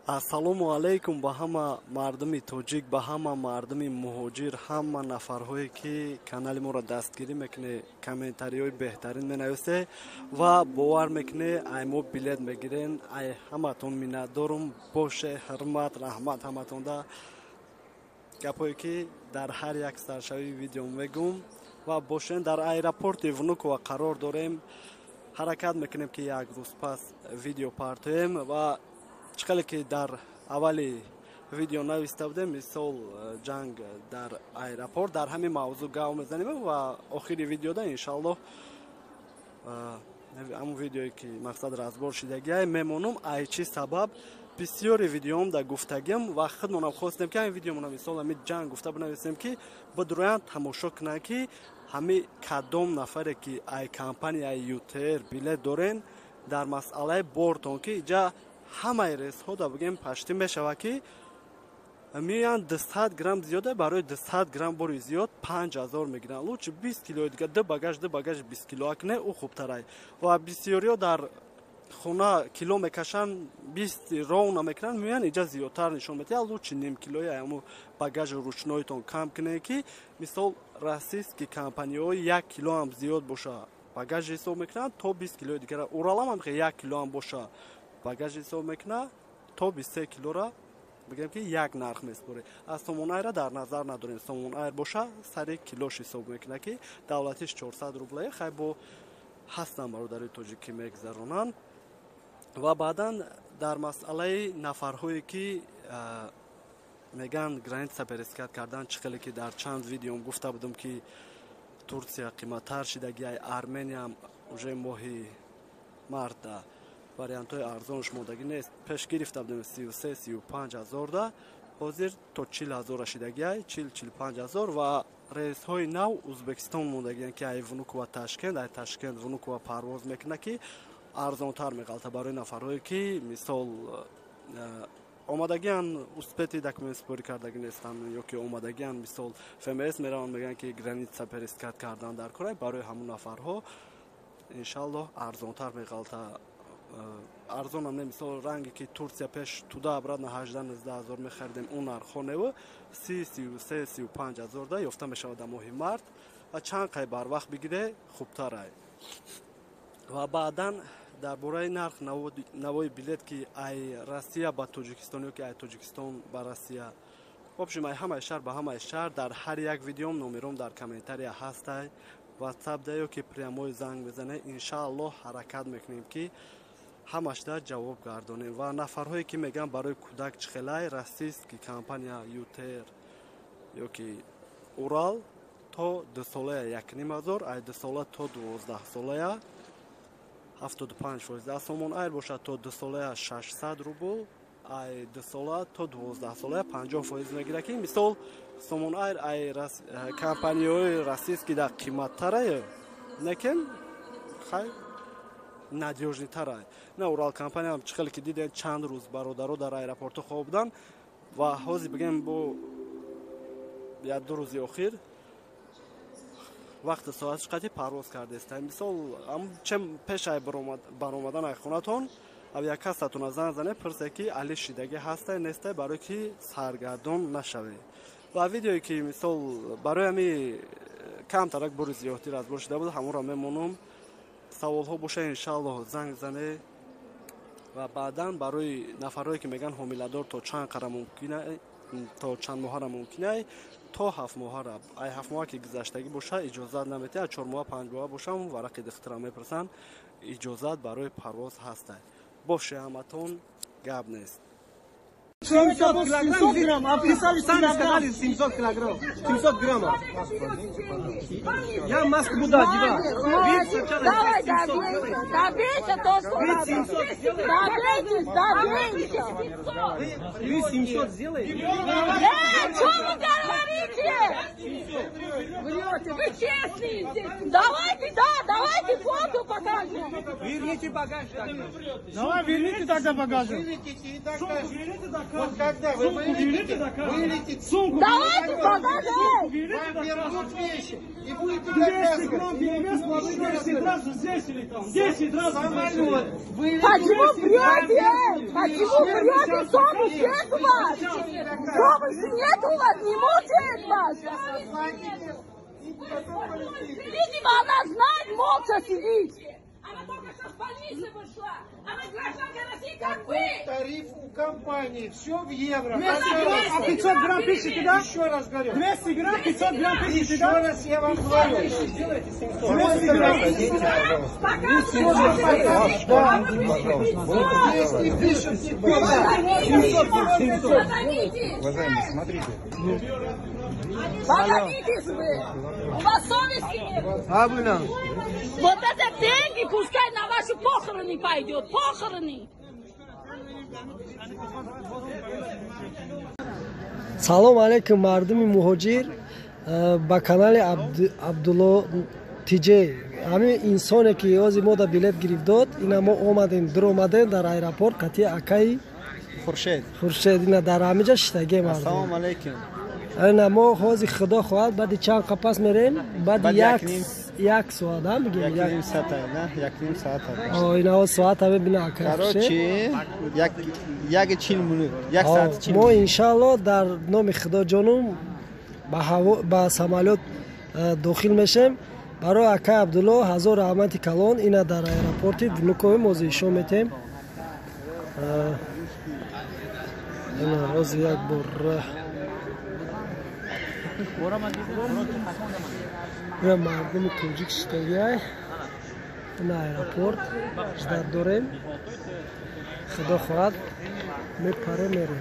Ассалому алейкум ба ҳама мардуми тоҷик, ба ҳама мардуми муҳоҷир, ҳама нафарҳое ки канали моро дастгирӣ мекунед, комментариҳои беҳтарин менависед ва бовар мекунед ай мо билет мегирем. Ай ҳаматон миннатдорум. Боше ҳурмат, раҳмат ҳаматонда. Гапое ки дар ҳар як саршавии видео мегум ва бошен дар аэропорти Внуково қарор дорем. ҳаракат мекунем ки як рӯз пас видео партоем ва чиқале ки дар аввали видео нависта будем, мисол ҷанг дар аэропорт, дар ҳамин мавзӯъ гап мезанем ва охири видеода иншаллоҳ ҳамун видеое ки мақсад разбор шидагиай мемонум. Ай чӣ сабаб бисёри видеоам да гуфтагиам ва худмонам хостем ки ҳамин видеомона мисол ҳамин ҷанг гуфта бинависем ки бидурӯян тамошо кунанд ки ҳамин кадом нафаре ки ай компанияи ЮТР билет дорен дар масъалаи бортон ки иҷа ҳамаи рейсҳо да бигем пашти мешавад ки меоянд 200 грамм зиёда барои 200 грамм бори зиёд 5000 мегиранд. Лучше 20 килои дига ду багаж 20 кило акне у хубтарай. Ва бисёриҳо дар хона кило мекашанд 20 роу намекунанд, меоянд иҷа зиёдтар нишон медиҳад. Лучше ним килои ҳамун багажи ручноитон кам кунед ки мисол российский компанияҳои 1 кило ҳам зиёд боша багажи ҳисоб мекунанд то 20 килои дигара. Уралам ҳам 1 кило ҳам боша багажи ҳисоб мекунад то 23 килора бигем ки як нарх меспоред. Аз Somon Air дар назар надорем. Somon Air боша сари килош ҳисоб мекунад ки давлатиш 400 рублае хай бо ҳастан бародари тоҷикӣ мегзаронанд. Ва баъдан дар масъалаи нафарҳое ки меган граница перескат кардан, чиқале ки дар чанд видеом гуфта будам ки Турсия қиматтар шидагиай, Армения ҳам уже моҳи марта вариантҳои арзонаш модагӣ нест. Пеш гирифта будем 33-35 ҳазор да, ҳозир то 40 ҳазора шидагиай, 40-45 ҳазор ва рейсҳои нав Узбекистон модагиян ки ай Внуково Ташкент, ай Ташкент Внуково парвоз мекунад ки арзонтар меғалта барои нафарҳое ки мисол омадагиян успети документ спорӣ кардагӣ нестанд ё ки омадагиян мисол ФМС мераванд мегӯянд ки граница перескат кардан дар корай. Барои ҳамун нафарҳо иншаллоҳ арзонтар меғалта. Арзонам не мисол ранге ки Турсия пеш туда обратно 18-19 ҳазор мехаридем, он нархҳо неву 30-33-35 ҳазор да ёфта мешавад дар моҳи март ва чанд қай барвақт бигире хубтарай. Ва баъдан дар бораи нарх навои билет ки ай Россия ба Тоҷикистон ё ки ай Тоҷикистон ба Россия, вобшим ай ҳамаи шаҳр ба ҳамаи шаҳр дар ҳар як видеом номером дар комментария ҳастай. WhatsApp да ё ки прямой занг мезанед, иншааллоҳ ҳаракат мекунем ки ҳамашда ҷавоб гардонем. Ва нафарҳое ки меган барои кӯдак чихелай российский компания ЮТР ё ки Урал то 2 солая 1500, ай 2 сола то 12 солая 75%. Аз Somon Air бошад то 2 солая 600 рубл, ай 2 сола то 12 солая 50% мегирад ки мисол Somon Air ай компанияҳои российский да қиматтарае некен хай надёжнитарай. На Урал компания чиқале ки дидем чанд рӯз бародаро дар аэропорту хобудан ва ҳозир бигем бо 1-2 рӯзи охир вақти соат чиқати парвоз кардестай. Мисол чем пеш ай баромадан ай хонатон авиакассатона занг зане пирсе ки али шидагӣ ҳастай нестай барое ки саргардон нашавед. Ва видеое ки мисол барои ҳами камтарак бори зиёдтир аз бор шуда буд ҳамонро мемонам. Саволҳо боша иншаллоҳ занг зане. Ва баъдан барои нафарҳое ки меган ҳомиладор то чанд қара мумкинай, то чанд моҳара мумкинай, то 7 моҳара. Ай 7 моҳа ки гузаштагӣ боша иҷозат наметиҳад, 4 моҳа 5 моҳа бошам варақи дихтира мепурсанд, иҷозат барои парвоз ҳастай. Боше ҳаматон гап нест. 700 килограмм, описали, сами сказали 700 килограмм, 700 граммов. Я маску буду одевать. Давай, добейте то, что добейте. Вы 700 сделаете? Что вы говорите? Врете, вы честные. Давайте фото покажем. Верните багаж. Давай, верните тогда багаж. Верните тогда. Вот когда вы вылетите, Давайте подожди. вам вернут вещи и будете 200 грамм доказывать. перевес, могу 10 раз здесь или там. 10 раз Самолет Почему врете? Почему Еще врете? раз Совесть нет у вас? Совести нет у вас? Не мучает вас? Видимо, она знает, молча сидит. Она только что с больницы вышла. Она гражданка России, как вы. тариф у компании, все в евро. 200 грамм, а 500 грамм пишите, да? Еще раз говорю. 200 грамм, 500 грамм пишите, Еще да? раз я вам говорю. 200 грамм. Если пишут Уважаемый, смотрите. Подавитесь вы. У вас совести нет. Вот это деньги пускай на ваши похороны пойдет. Похороны. салом алейкум мардуми муҳоҷир ба канали абдулло тиҷе ҳамин инсоне ки ҳозир мо да билет гирифт дод ина мо омадем дуромадем дар аэропорт кати акаи хуршед ина дар ҳамиҷа шиштаге мардум ина мо ҳозир худо хоҳад баъди чанд қапас мерем баъди як соат мегем ина ҳоз соата мебина мо иншаалло дар номи худоҷонум ба самолёт дохил мешем барои акай абдулло ҳазор раҳмати калон ина дар аэропорти внукови мо зишон метем ина ҳозир як бор ина мардуми тоҷик шитагиай ина аэропорт ждар дорем худо хоҳад мепарем мерем